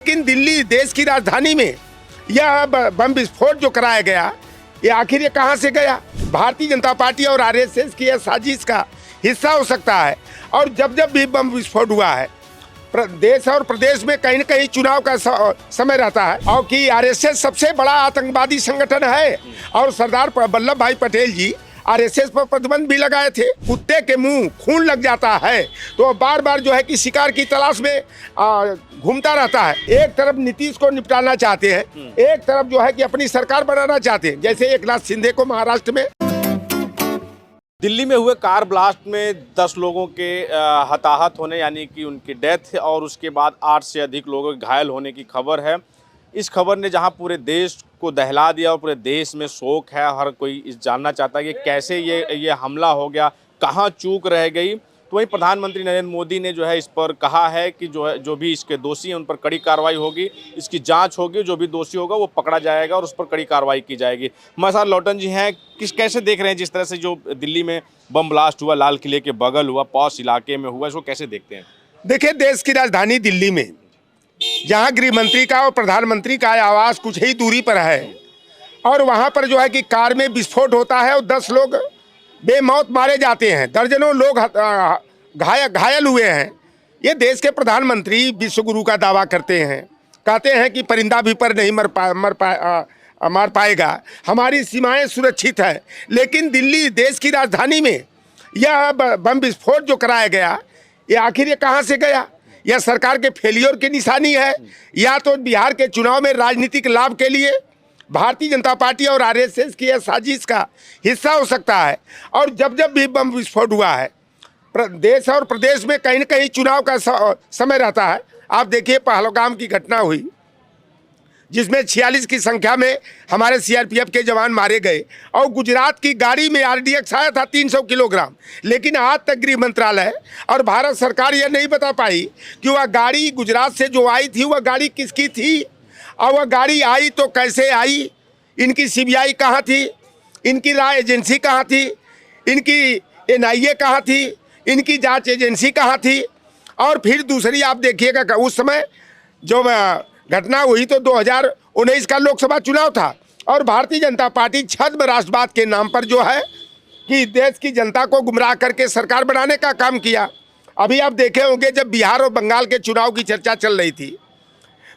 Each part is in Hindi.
लेकिन दिल्ली देश की राजधानी में यह बम विस्फोट जो कराया गया, ये आखिर ये कहां से गया? भारतीय जनता पार्टी और आरएसएस की यह साजिश का हिस्सा हो सकता है। और जब जब भी बम विस्फोट हुआ है, देश और प्रदेश में कहीं न कहीं चुनाव का समय रहता है, और कि आरएसएस सबसे बड़ा आतंकवादी संगठन है। और सरदार वल्लभ भाई पटेल जी आरएसएस पर प्रतिबंध भी लगाए थे। कुत्ते के मुंह खून लग जाता है तो बार बार जो है कि शिकार की तलाश में घूमता रहता है। एक तरफ नीतीश को निपटाना चाहते हैं, एक तरफ जो है कि अपनी सरकार बनाना चाहते हैं, जैसे एकनाथ शिंदे को महाराष्ट्र में। दिल्ली में हुए कार ब्लास्ट में 10 लोगों के हताहत होने यानी कि उनकी डेथ और उसके बाद 8 से अधिक लोगों के घायल होने की खबर है। इस खबर ने जहां पूरे देश को दहला दिया और पूरे देश में शोक है, हर कोई इस जानना चाहता है कि कैसे ये हमला हो गया, कहां चूक रह गई। तो वहीं प्रधानमंत्री नरेंद्र मोदी ने जो है इस पर कहा है कि जो भी इसके दोषी हैं उन पर कड़ी कार्रवाई होगी, इसकी जांच होगी, जो भी दोषी होगा वो पकड़ा जाएगा और उस पर कड़ी कार्रवाई की जाएगी। हमारे साथ लौटन जी हैं, कैसे देख रहे हैं जिस तरह से जो दिल्ली में बम ब्लास्ट हुआ, लाल किले के बगल हुआ, पॉश इलाके में हुआ, इसको कैसे देखते हैं? देखिए, देश की राजधानी दिल्ली में जहां गृह मंत्री का और प्रधानमंत्री का आवास कुछ ही दूरी पर है, और वहां पर जो है कि कार में विस्फोट होता है और 10 लोग बेमौत मारे जाते हैं, दर्जनों लोग घायल हुए हैं। ये देश के प्रधानमंत्री विश्व गुरु का दावा करते हैं, कहते हैं कि परिंदा भी पर नहीं मार पाएगा, हमारी सीमाएं सुरक्षित है। लेकिन दिल्ली देश की राजधानी में यह बम विस्फोट जो कराया गया, ये आखिर ये कहां से गया? यह सरकार के फेलियर की निशानी है, या तो बिहार के चुनाव में राजनीतिक लाभ के लिए भारतीय जनता पार्टी और आरएसएस की यह साजिश का हिस्सा हो सकता है। और जब जब भी बम विस्फोट हुआ है, देश और प्रदेश में कहीं न कहीं चुनाव का समय रहता है। आप देखिए, पहलगाम की घटना हुई जिसमें 46 की संख्या में हमारे सीआरपीएफ के जवान मारे गए, और गुजरात की गाड़ी में आरडीएक्स आया था 300 किलोग्राम। लेकिन आज तक गृह मंत्रालय और भारत सरकार यह नहीं बता पाई कि वह गाड़ी गुजरात से जो आई थी, वह गाड़ी किसकी थी, और वह गाड़ी आई तो कैसे आई, इनकी सीबीआई कहाँ थी, इनकी रॉ एजेंसी कहाँ थी, इनकी एनआईए कहाँ थी, इनकी जांच एजेंसी कहाँ थी। और फिर दूसरी आप देखिएगा, उस समय जो घटना हुई तो 2019 का लोकसभा चुनाव था, और भारतीय जनता पार्टी छद्म राष्ट्रवाद के नाम पर जो है कि देश की जनता को गुमराह करके सरकार बनाने का काम किया। अभी आप देखे होंगे, जब बिहार और बंगाल के चुनाव की चर्चा चल रही थी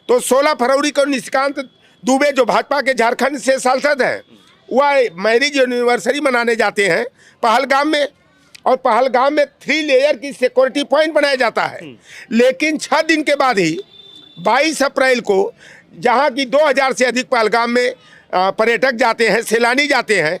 तो 16 फरवरी को निशिकांत दुबे जो भाजपा के झारखंड से सांसद हैं, वह मैरिज एनिवर्सरी मनाने जाते हैं पहलगाम में, और पहलगाम में 3 लेयर की सिक्योरिटी पॉइंट बनाया जाता है। लेकिन 6 दिन के बाद ही 22 अप्रैल को, जहां की 2000 से अधिक पहलगाम में पर्यटक जाते हैं, सैलानी जाते हैं,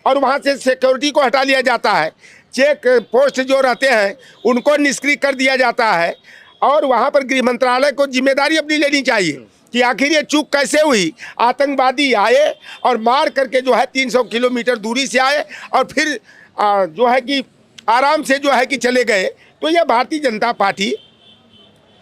और वहां से सिक्योरिटी को हटा लिया जाता है। चेक पोस्ट जो रहते हैं उनको निष्क्रिय कर दिया जाता है। और वहां पर गृह मंत्रालय को जिम्मेदारी अपनी लेनी चाहिए कि आखिर ये चूक कैसे हुई। आतंकवादी आए और मार करके जो है 300 किलोमीटर दूरी से आए, और फिर जो है कि आराम से जो है कि चले गए। तो यह भारतीय जनता पार्टी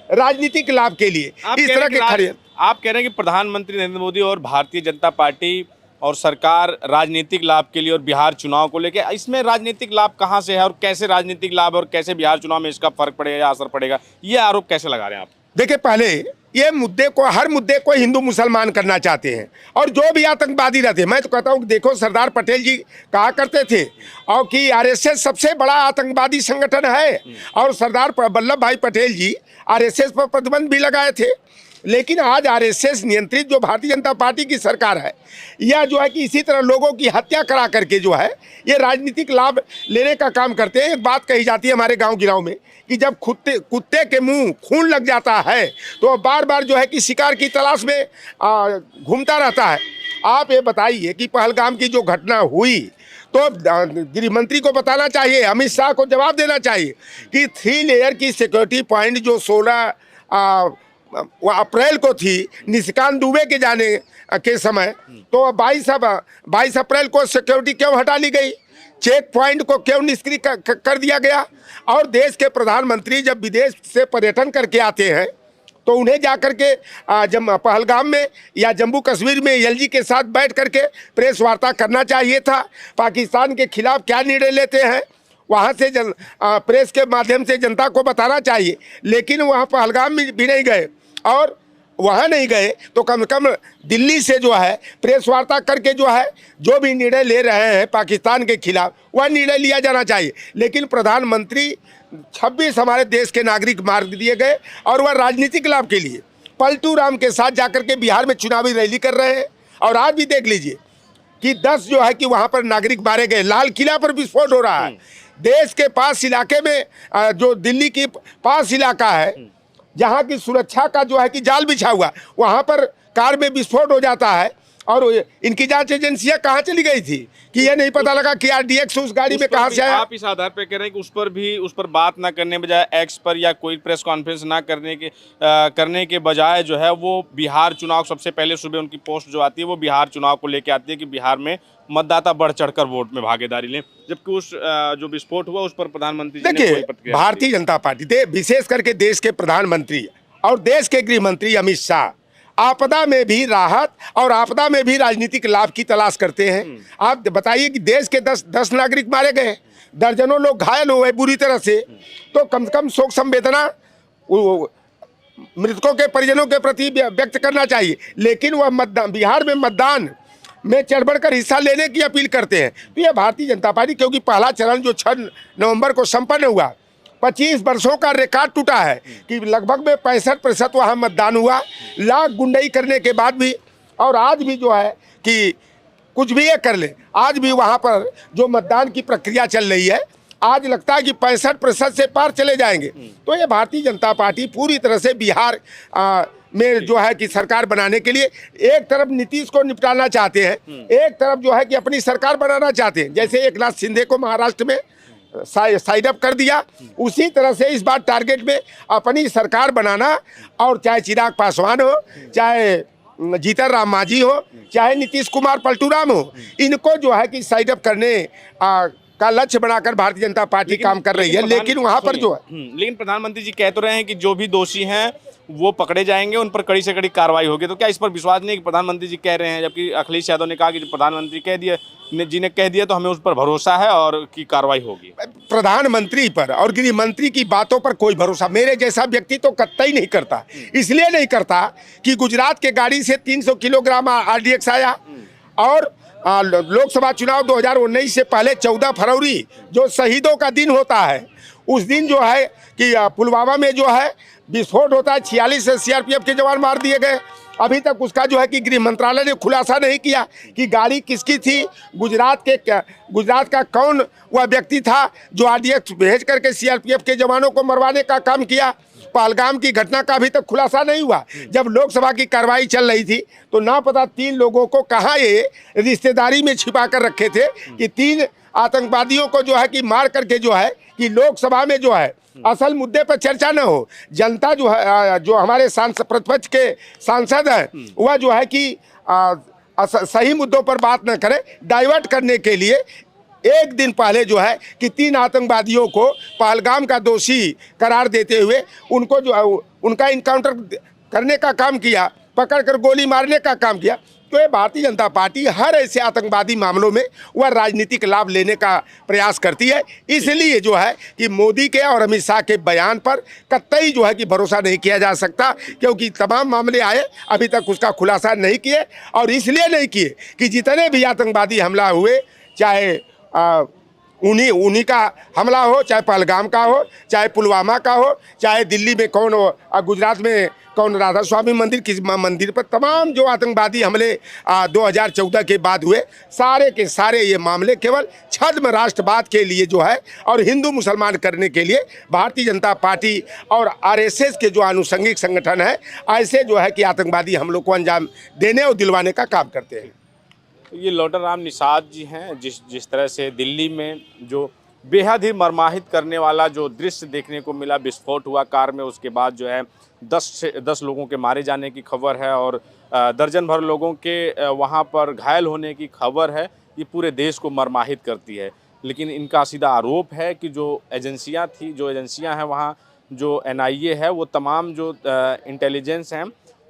राजनीतिक लाभ के लिए इस तरह के खड़े। आप कह रहे हैं कि प्रधानमंत्री नरेंद्र मोदी और भारतीय जनता पार्टी और सरकार राजनीतिक लाभ के लिए और बिहार चुनाव को लेके, इसमें राजनीतिक लाभ कहां से है और कैसे राजनीतिक लाभ और कैसे बिहार चुनाव में इसका फर्क पड़ेगा या असर पड़ेगा, ये आरोप कैसे लगा रहे हैं आप? देखिए, पहले ये हर मुद्दे को हिंदू मुसलमान करना चाहते हैं, और जो भी आतंकवादी रहते हैं। मैं तो कहता हूँ, देखो, सरदार पटेल जी कहा करते थे और कि आरएसएस सबसे बड़ा आतंकवादी संगठन है, और सरदार वल्लभ भाई पटेल जी आरएसएस पर प्रतिबंध भी लगाए थे। लेकिन आज आरएसएस नियंत्रित जो भारतीय जनता पार्टी की सरकार है, यह जो है कि इसी तरह लोगों की हत्या करा करके जो है ये राजनीतिक लाभ लेने का काम करते हैं। एक बात कही जाती है हमारे गांव गिराव में कि जब कुत्ते के मुंह खून लग जाता है तो बार बार जो है कि शिकार की तलाश में घूमता रहता है। आप ये बताइए कि पहलगाम की जो घटना हुई, तो गृह मंत्री को बताना चाहिए, अमित शाह को जवाब देना चाहिए कि 3 लेयर की सिक्योरिटी पॉइंट जो 16 अप्रैल को थी निशिकांत दुबे के जाने के समय, तो 22 अप्रैल को सिक्योरिटी क्यों हटा ली गई, चेक पॉइंट को क्यों निष्क्रिय कर दिया गया? और देश के प्रधानमंत्री जब विदेश से पर्यटन करके आते हैं तो उन्हें जाकर के पहलगाम में या जम्मू कश्मीर में एलजी के साथ बैठ करके प्रेस वार्ता करना चाहिए था। पाकिस्तान के खिलाफ क्या निर्णय लेते हैं वहाँ से प्रेस के माध्यम से जनता को बताना चाहिए। लेकिन वहाँ पहलगाम भी नहीं गए, और वहाँ नहीं गए तो कम से कम दिल्ली से जो है प्रेस वार्ता करके जो है जो भी निर्णय ले रहे हैं पाकिस्तान के खिलाफ वह निर्णय लिया जाना चाहिए। लेकिन प्रधानमंत्री 26 हमारे देश के नागरिक मार दिए गए और वह राजनीतिक लाभ के लिए पलटू राम के साथ जाकर के बिहार में चुनावी रैली कर रहे हैं। और आज भी देख लीजिए कि 10 जो है कि वहाँ पर नागरिक मारे गए, लाल किला पर विस्फोट हो रहा है। देश के पास इलाके में जो दिल्ली की पास इलाका है जहाँ की सुरक्षा का जो है कि जाल बिछा हुआ, वहाँ पर कार में विस्फोट हो जाता है। और इनकी जांच एजेंसियां कहाँ चली गई थी कि ये नहीं पता लगा कि आरडीएक्स उस गाड़ी में कहाँ से आया। आप इस आधार पर कह रहे हैं कि उस पर बात ना करने बजाय एक्स पर या कोई प्रेस कॉन्फ्रेंस ना करने के बजाय जो है वो बिहार चुनाव सबसे पहले सुबह उनकी पोस्ट जो आती है वो बिहार चुनाव को लेके आती है कि बिहार में मतदाता बढ़ चढ़कर वोट में भागीदारी लें, जबकि उस जो विस्फोट हुआ उस पर प्रधानमंत्री जी ने कोई प्रतिक्रिया नहीं दी। भारतीय जनता पार्टी विशेष करके देश के प्रधानमंत्री और देश के गृह मंत्री अमित शाह आपदा में भी राहत और आपदा में भी राजनीतिक लाभ की तलाश करते हैं। आप बताइए कि देश के 10 नागरिक मारे गए, दर्जनों लोग घायल हुए बुरी तरह से, तो कम से कम शोक संवेदना मृतकों के परिजनों के प्रति व्यक्त करना चाहिए। लेकिन वह मतदान बिहार में मतदान में चढ़ बढ़कर हिस्सा लेने की अपील करते हैं। तो यह भारतीय जनता पार्टी, क्योंकि पहला चरण जो 6 नवंबर को संपन्न हुआ 25 वर्षों का रिकॉर्ड टूटा है कि लगभग में 65% वहाँ मतदान हुआ, लाख गुंडई करने के बाद भी। और आज भी जो है कि कुछ भी ये कर ले, आज भी वहाँ पर जो मतदान की प्रक्रिया चल रही है, आज लगता है कि 65% से पार चले जाएंगे। तो ये भारतीय जनता पार्टी पूरी तरह से बिहार में जो है कि सरकार बनाने के लिए एक तरफ नीतीश को निपटाना चाहते हैं, एक तरफ जो है कि अपनी सरकार बनाना चाहते हैं। जैसे एकनाथ शिंदे को महाराष्ट्र में साइड अप कर दिया, उसी तरह से इस बार टारगेट में अपनी सरकार बनाना। और चाहे चिराग पासवान हो, चाहे जीतन राम मांझी हो, चाहे नीतीश कुमार पलटू राम हो, इनको जो है कि साइड अप करने का लक्ष्य बनाकर भारतीय जनता पार्टी काम कर रही है। लेकिन वहाँ पर जो है लेकिन प्रधानमंत्री जी कह तो रहे हैं कि जो भी दोषी हैं वो पकड़े जाएंगे, उन पर कड़ी से कड़ी कार्रवाई होगी। तो क्या इस पर विश्वास नहीं है कि प्रधानमंत्री जी कह रहे हैं, जबकि अखिलेश यादव ने कहा कि प्रधानमंत्री कह दिया तो हमें उस पर भरोसा है और की कार्रवाई होगी। प्रधानमंत्री पर और गृह मंत्री की बातों पर कोई भरोसा मेरे जैसा व्यक्ति तो कतई नहीं करता। इसलिए नहीं करता कि गुजरात के गाड़ी से 300 किलोग्राम आरडीएक्स आया। और लोकसभा चुनाव 2019 से पहले 14 फरवरी जो शहीदों का दिन होता है, उस दिन जो है कि पुलवामा में जो है विस्फोट होता है, 46 सीआरपीएफ के जवान मार दिए गए। अभी तक उसका जो है कि गृह मंत्रालय ने खुलासा नहीं किया कि गाड़ी किसकी थी, गुजरात का कौन वह व्यक्ति था जो आरडीएक्स भेज करके सीआरपीएफ के जवानों को मरवाने का काम किया। पहलगाम की घटना का अभी तक खुलासा नहीं हुआ। जब लोकसभा की कार्रवाई चल रही थी तो ना पता 3 लोगों को कहाँ ये रिश्तेदारी में छिपा कर रखे थे कि 3 आतंकवादियों को जो है कि मार करके जो है कि लोकसभा में जो है असल मुद्दे पर चर्चा न हो। जनता जो है, जो हमारे प्रतिपक्ष के सांसद हैं, वह जो है कि सही मुद्दों पर बात न करें, डाइवर्ट करने के लिए एक दिन पहले जो है कि 3 आतंकवादियों को पहलगाम का दोषी करार देते हुए उनको जो है उनका इनकाउंटर करने का काम किया, पकड़कर गोली मारने का काम किया। तो ये भारतीय जनता पार्टी हर ऐसे आतंकवादी मामलों में वह राजनीतिक लाभ लेने का प्रयास करती है। इसलिए जो है कि मोदी के और अमित शाह के बयान पर कतई जो है कि भरोसा नहीं किया जा सकता, क्योंकि तमाम मामले आए अभी तक उसका खुलासा नहीं किए। और इसलिए नहीं किए कि जितने भी आतंकवादी हमला हुए, चाहे उन्हीं का हमला हो, चाहे पहलगाम का हो, चाहे पुलवामा का हो, चाहे दिल्ली में कौन हो, गुजरात में कौन राधा स्वामी मंदिर किस मंदिर पर, तमाम जो आतंकवादी हमले 2014 के बाद हुए, सारे के सारे ये मामले केवल छद्म राष्ट्रवाद के लिए जो है और हिंदू मुसलमान करने के लिए भारतीय जनता पार्टी और आरएसएस के जो आनुषंगिक संगठन है, ऐसे जो है कि आतंकवादी हमलों को अंजाम देने और दिलवाने का काम करते हैं। ये लौटर राम निषाद जी हैं। जिस तरह से दिल्ली में जो बेहद ही मर्माहित करने वाला जो दृश्य देखने को मिला, विस्फोट हुआ कार में, उसके बाद जो है 10 लोगों के मारे जाने की खबर है और दर्जन भर लोगों के वहाँ पर घायल होने की खबर है। ये पूरे देश को मर्माहित करती है। लेकिन इनका सीधा आरोप है कि जो एजेंसियाँ हैं वहाँ, जो एनआईए है, वो तमाम जो इंटेलिजेंस हैं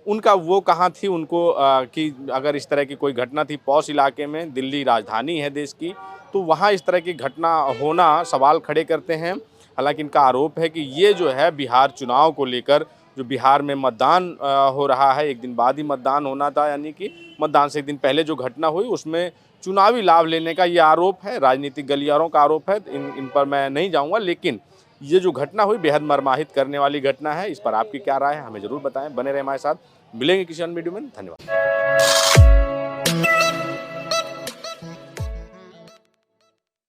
उनका वो कहाँ थी, उनको कि अगर इस तरह की कोई घटना थी पौष इलाके में, दिल्ली राजधानी है देश की, तो वहाँ इस तरह की घटना होना सवाल खड़े करते हैं। हालांकि इनका आरोप है कि ये जो है बिहार चुनाव को लेकर जो बिहार में मतदान हो रहा है, एक दिन बाद ही मतदान होना था, यानी कि मतदान से एक दिन पहले जो घटना हुई उसमें चुनावी लाभ लेने का ये आरोप है, राजनीतिक गलियारों का आरोप है। इन पर मैं नहीं जाऊंगा, लेकिन ये जो घटना हुई बेहद मर्माहित करने वाली घटना है। इस पर आपकी क्या राय है हमें ज़रूर बताएं। बने रहे हमारे साथ, मिलेंगे किसी अन्य वीडियो में। धन्यवाद।